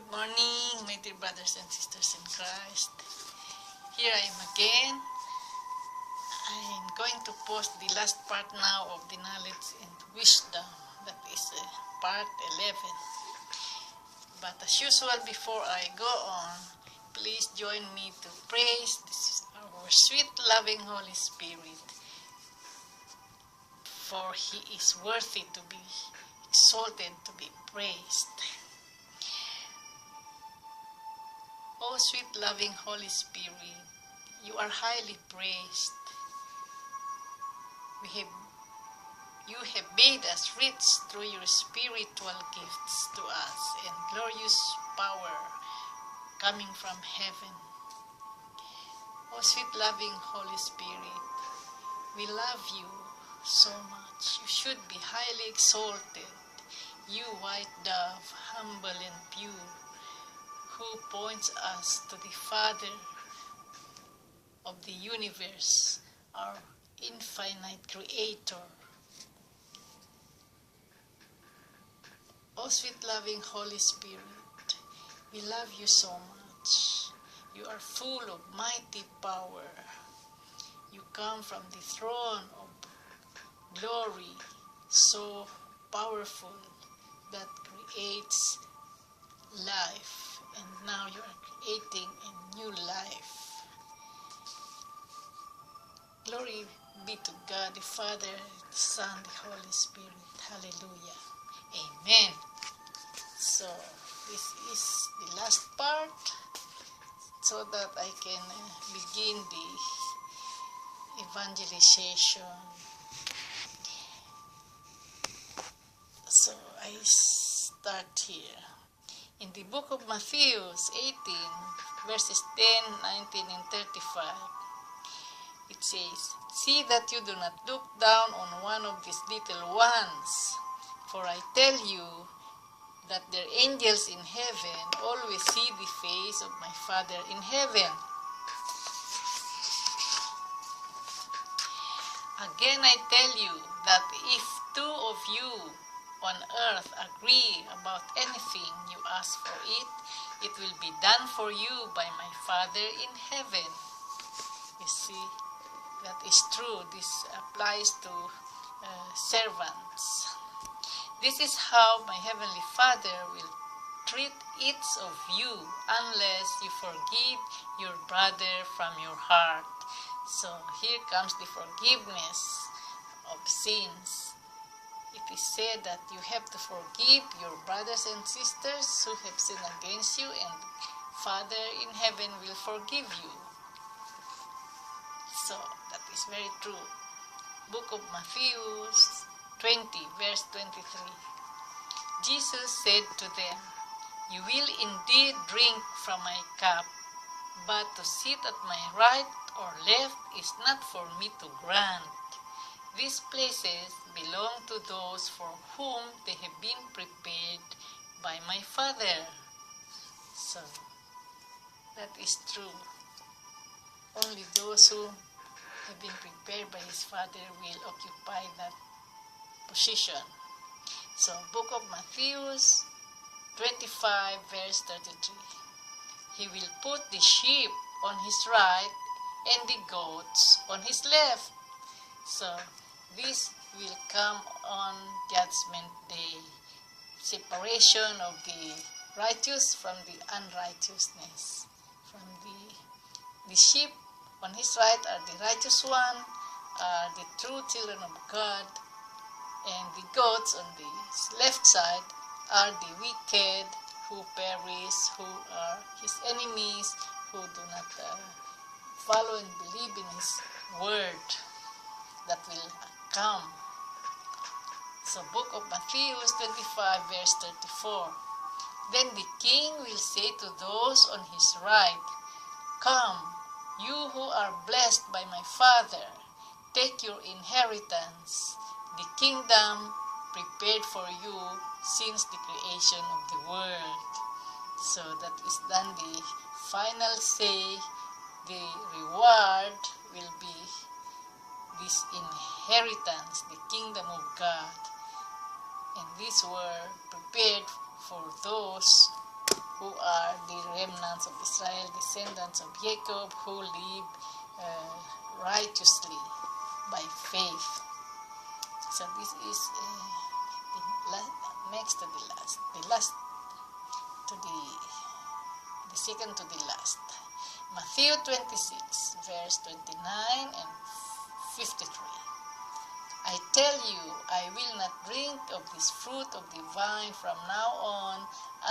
Morning, my dear brothers and sisters in Christ. Here I am again. I'm going to post the last part now of the knowledge and wisdom. That is part 11. But as usual, before I go on, please join me to praise this, our sweet, loving Holy Spirit. For He is worthy to be exalted, to be praised. O sweet, loving Holy Spirit, you are highly praised. You have made us rich through your spiritual gifts to us and glorious power coming from heaven. O sweet, loving Holy Spirit, we love you so much. You should be highly exalted, you white dove, humble and pure, who points us to the Father of the universe, our infinite Creator. O sweet, loving Holy Spirit, we love you so much. You are full of mighty power. You come from the throne of glory, so powerful that creates life. And now you are creating a new life. Glory be to God, the Father, the Son, the Holy Spirit. Hallelujah. Amen. So, this is the last part so that I can begin the evangelization. So, I start here. In the book of Matthew 18, verses 10, 19, and 35, it says, "See that you do not look down on one of these little ones, for I tell you that their angels in heaven always see the face of my Father in heaven. Again I tell you that if two of you on earth agree about anything you ask for it will be done for you by my Father in heaven." You see, that is true. This applies to servants. "This is how my Heavenly Father will treat each of you unless you forgive your brother from your heart." So here comes the forgiveness of sins. It is said that you have to forgive your brothers and sisters who have sinned against you, and Father in heaven will forgive you. So that is very true. Book of Matthew 20, verse 23. Jesus said to them, "You will indeed drink from my cup, but to sit at my right or left is not for me to grant. These places belong to those for whom they have been prepared by my Father." So, that is true. Only those who have been prepared by his Father will occupy that position. So, book of Matthew 25, verse 33. "He will put the sheep on his right and the goats on his left." So, this will come on Judgment Day. Separation of the righteous from the unrighteousness. From the sheep on his right are the righteous one, are the true children of God, and the goats on the left side are the wicked who perish, who are his enemies, who do not follow and believe in his word that will come. So, book of Matthew 25, verse 34. "Then the king will say to those on his right, 'Come, you who are blessed by my Father, take your inheritance, the kingdom prepared for you since the creation of the world.'" So that is then the final say. The reward will be this inheritance, the kingdom of God. And these were prepared for those who are the remnants of Israel, descendants of Jacob, who live righteously by faith. So this is next to the last to the second to the last. Matthew 26, verse 29 and 53. I tell you, I will not drink of this fruit of the vine from now on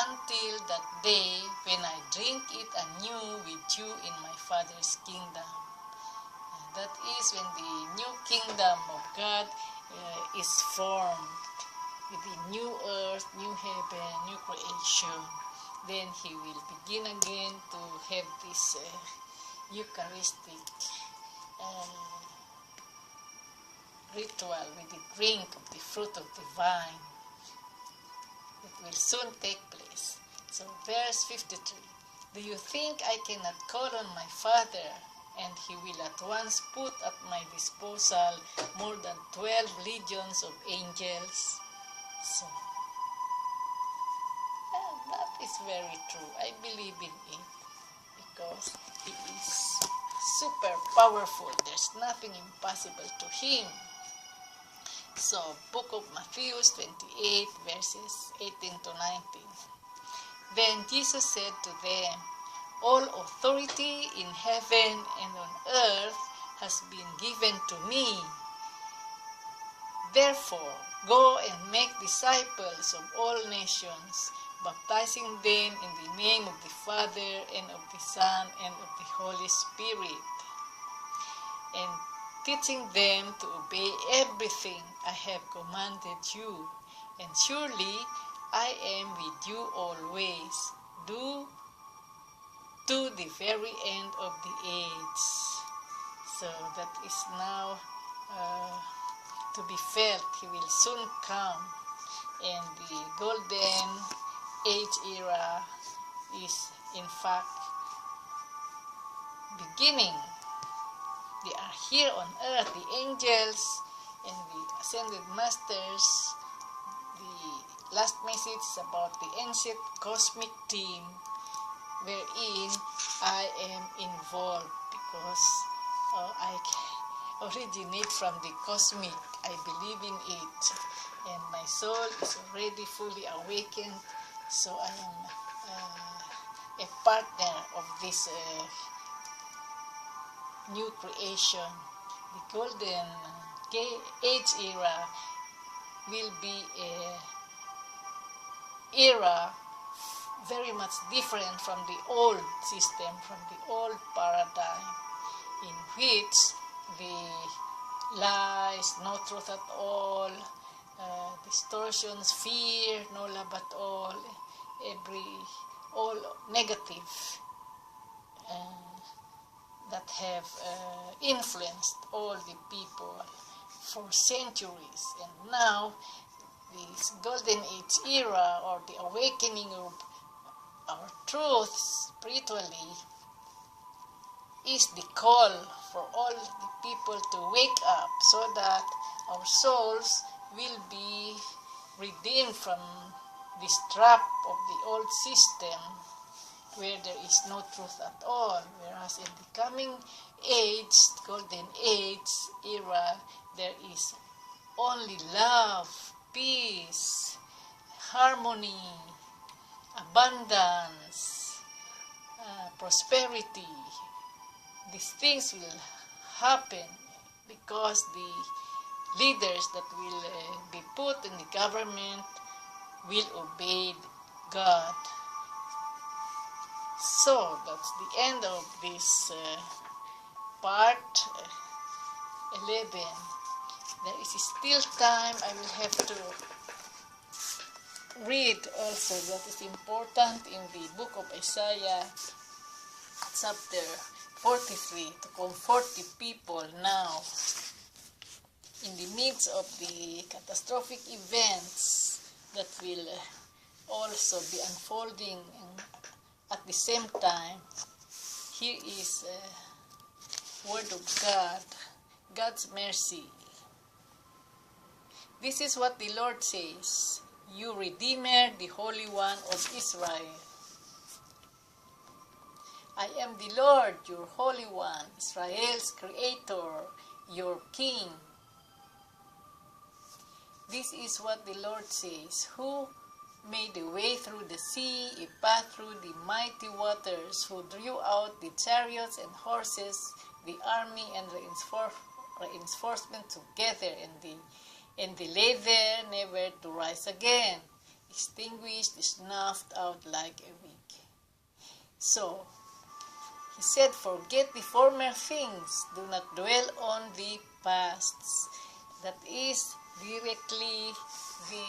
until that day when I drink it anew with you in my Father's kingdom. And that is when the new kingdom of God is formed, with the new earth, new heaven, new creation. Then he will begin again to have this Eucharistic ritual with the drink of the fruit of the vine. It will soon take place. So verse 53. Do you think I cannot call on my Father, and he will at once put at my disposal more than 12 legions of angels? So that is very true. I believe in it because he is super powerful. There's nothing impossible to him. So, Book of Matthew 28, verses 18 to 19. Then Jesus said to them, all authority in heaven and on earth has been given to me. Therefore, go and make disciples of all nations, baptizing them in the name of the Father and of the Son and of the Holy Spirit, and teaching them to obey everything I have commanded you. And surely I am with you always, to the very end of the age. So that is now to be felt. He will soon come, and the golden age era is in fact beginning. They are here on earth, the angels and the ascended masters. The last message is about the ancient cosmic team, wherein I am involved because I originate from the cosmic. I believe in it, and my soul is already fully awakened, so I am a partner of this new creation. The golden age era will be a era very much different from the old system, from the old paradigm, in which the lies, no truth at all, distortions, fear, no love at all, all negative that have influenced all the people for centuries. And now this golden age era, or the awakening of our truth spiritually, is the call for all the people to wake up so that our souls will be redeemed from this trap of the old system where there is no truth at all, whereas in the coming age, golden age era, there is only love, peace, harmony, abundance, prosperity. These things will happen because the leaders that will be put in the government will obey God. So that's the end of this part 11. There is still time. I will have to read also what is important in the book of Isaiah, chapter 43, to comfort the people now in the midst of the catastrophic events that will also be unfolding at the same time. Here is word of God, God's mercy. This is what the Lord says, you Redeemer, the Holy One of Israel. I am the Lord, your Holy One, Israel's Creator, your King. This is what the Lord says, who made a way through the sea, a path through the mighty waters, who drew out the chariots and horses, the army and reinforcement together, and they lay there never to rise again, extinguished, snuffed out like a wick. So, he said, forget the former things, do not dwell on the pasts. That is directly the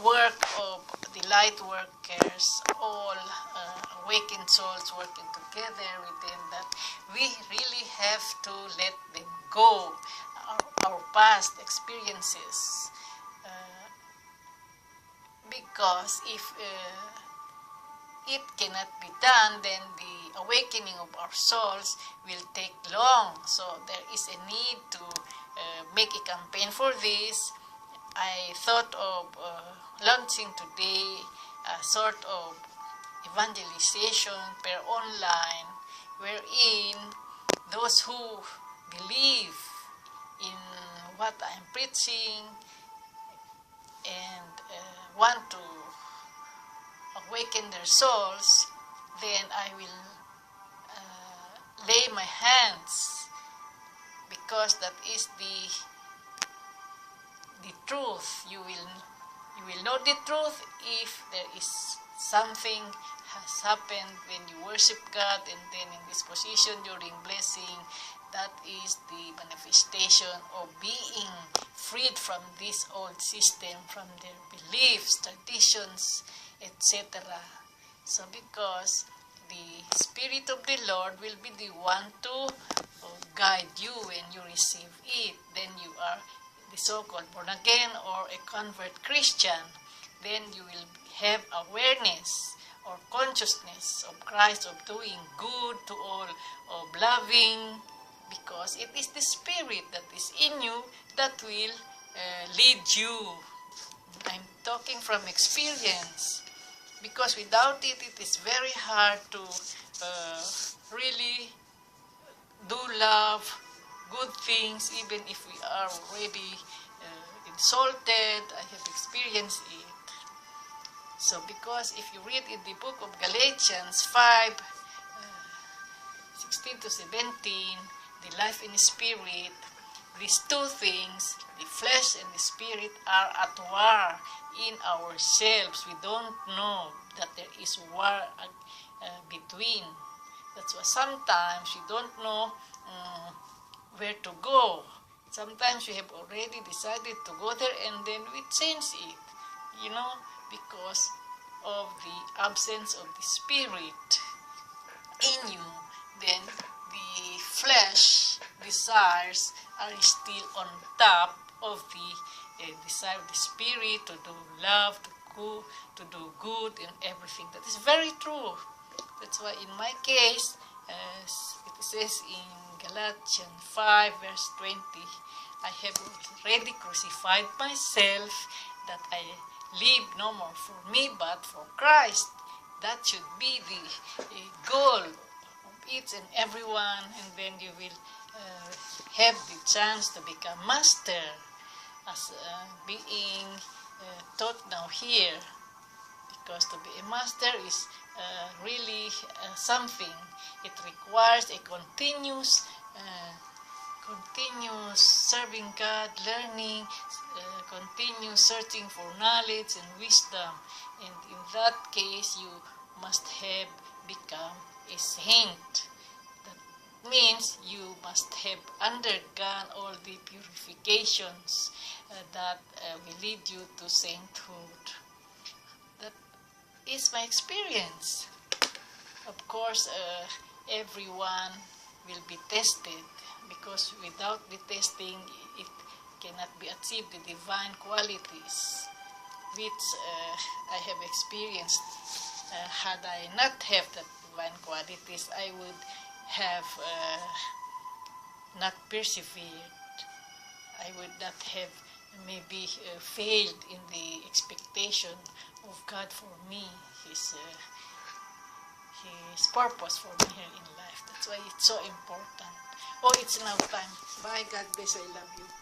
work of the light workers, all awakened souls working together within that. We really have to let them go, our past experiences, because if it cannot be done, then the awakening of our souls will take long. So there is a need to make a campaign for this. I thought of launching today a sort of evangelization per online, wherein those who believe in what I am preaching and want to awaken their souls, then I will lay my hands, because that is the truth. You will know the truth if there is something has happened when you worship God, and then in this position during blessing, that is the manifestation of being freed from this old system, from their beliefs, traditions, etc. So because the Spirit of the Lord will be the one to guide you when you receive it, then you are the so-called born again or a convert Christian. Then you will have awareness or consciousness of Christ, of doing good to all, of loving, because it is the Spirit that is in you that will lead you. I'm talking from experience, because without it, it is very hard to really do love, good things, even if we are already insulted. I have experienced it. So because if you read in the book of Galatians 5, 16 to 17, the life in the Spirit, these two things, the flesh and the Spirit, are at war in ourselves. We don't know that there is war between. That's why sometimes we don't know where to go. Sometimes we have already decided to go there, and then we change it, because of the absence of the Spirit in you. Then the flesh desires are still on top of the desire of the Spirit to do love, to do good and everything. That is very true. That's why in my case, it says in Galatians 5 verse 20, I have already crucified myself, that I live no more for me but for Christ. That should be the goal of each and everyone, and then you will have the chance to become master, as being taught now here. Because to be a master is really something. It requires a continuous serving God, learning, continuous searching for knowledge and wisdom. And in that case, you must have become a saint. That means you must have undergone all the purifications that will lead you to sainthood. That is my experience. Of course, everyone will be tested, because without the testing, it cannot be achieved, the divine qualities, which I have experienced. Had I not have the divine qualities, I would have not persevered. I would not have maybe failed in the expectation of God for me, His purpose for me here in life. That's why it's so important. Oh, it's now time. Bye. God bless. I love you.